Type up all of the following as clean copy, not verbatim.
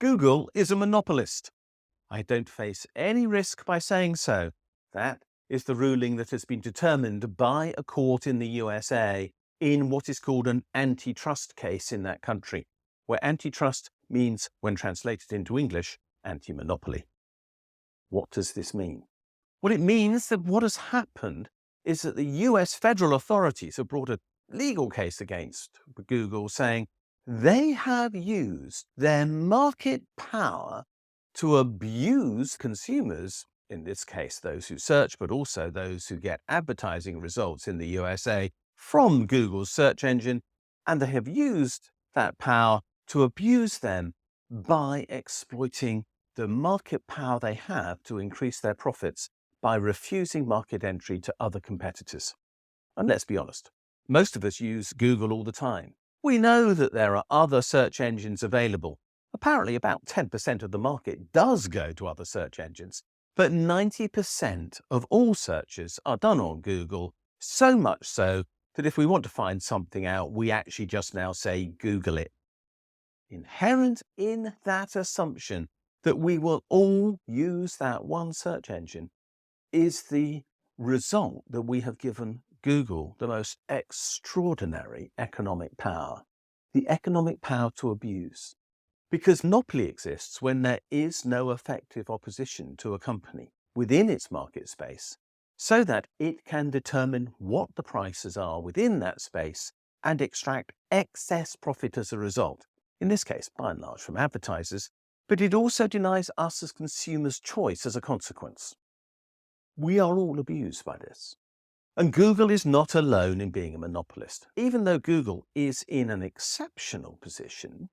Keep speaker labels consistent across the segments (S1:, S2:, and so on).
S1: Google is a monopolist. I don't face any risk by saying so. That is the ruling that has been determined by a court in the USA in what is called an antitrust case in that country, where antitrust means, when translated into English, anti-monopoly. What does this mean? Well, it means that what has happened is that the US federal authorities have brought a legal case against Google saying they have used their market power to abuse consumers, in this case those who search, but also those who get advertising results in the USA from Google's search engine, and they have used that power to abuse them by exploiting the market power they have to increase their profits by refusing market entry to other competitors. And let's be honest, most of us use Google all the time. We know that there are other search engines available. Apparently about 10% of the market does go to other search engines, but 90% of all searches are done on Google, so much so that if we want to find something out, we actually just now say Google it. Inherent in that assumption that we will all use that one search engine is the result that we have given Google the most extraordinary economic power, the economic power to abuse. Because monopoly exists when there is no effective opposition to a company within its market space, so that it can determine what the prices are within that space and extract excess profit as a result, in this case, by and large, from advertisers, but it also denies us as consumers choice as a consequence. We are all abused by this. And Google is not alone in being a monopolist. Even though Google is in an exceptional position,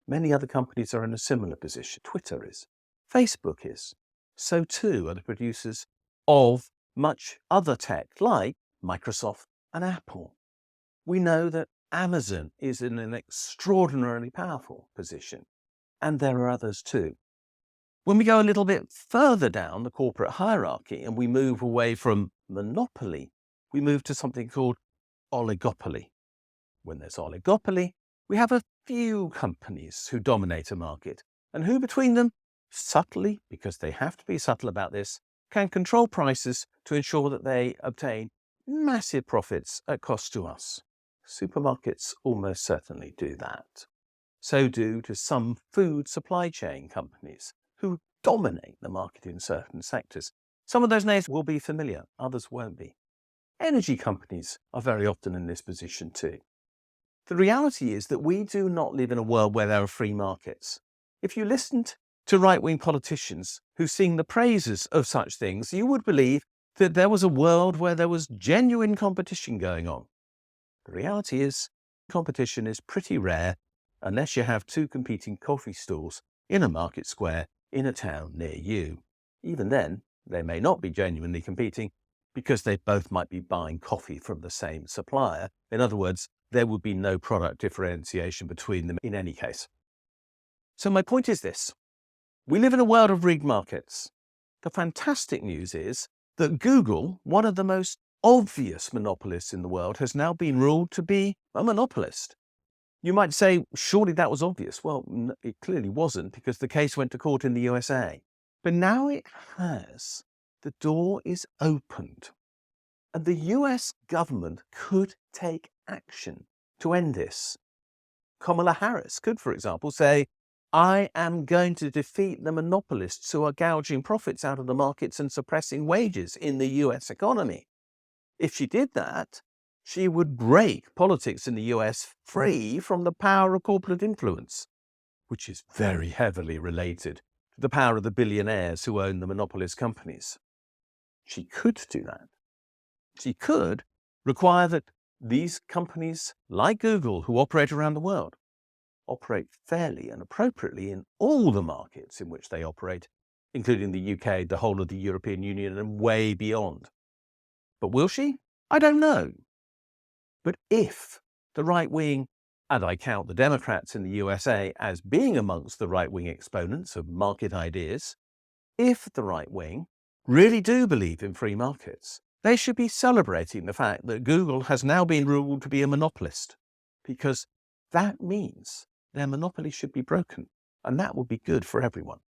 S1: many other companies are in a similar position. Twitter is. Facebook is. So too are the producers of much other tech like Microsoft and Apple. We know that Amazon is in an extraordinarily powerful position, and there are others too. When we go a little bit further down the corporate hierarchy and we move away from monopoly, we move to something called oligopoly. When there's oligopoly, we have a few companies who dominate a market and who between them, subtly, because they have to be subtle about this, can control prices to ensure that they obtain massive profits at cost to us. Supermarkets almost certainly do that. So do to some food supply chain companies who dominate the market in certain sectors. Some of those names will be familiar, others won't be. Energy companies are very often in this position too. The reality is that we do not live in a world where there are free markets. If you listened to right-wing politicians who sing the praises of such things, you would believe that there was a world where there was genuine competition going on. The reality is, competition is pretty rare unless you have two competing coffee stalls in a market square in a town near you. Even then, they may not be genuinely competing because they both might be buying coffee from the same supplier. In other words, there would be no product differentiation between them in any case. So my point is this. We live in a world of rigged markets. The fantastic news is that Google, one of the most obvious monopolists in the world, has now been ruled to be a monopolist. You might say, surely that was obvious. Well, it clearly wasn't because the case went to court in the USA. But now it has. The door is opened. And the US government could take action to end this. Kamala Harris could, for example, say, I am going to defeat the monopolists who are gouging profits out of the markets and suppressing wages in the US economy. If she did that, she would break politics in the US free from the power of corporate influence, which is very heavily related to the power of the billionaires who own the monopolist companies. She could do that. She could require that these companies, like Google, who operate around the world, operate fairly and appropriately in all the markets in which they operate, including the UK, the whole of the European Union, and way beyond. But will she? I don't know. But if the right wing, and I count the Democrats in the USA as being amongst the right-wing exponents of market ideas, if the right wing really do believe in free markets, they should be celebrating the fact that Google has now been ruled to be a monopolist, because that means their monopoly should be broken. and that would be good for everyone.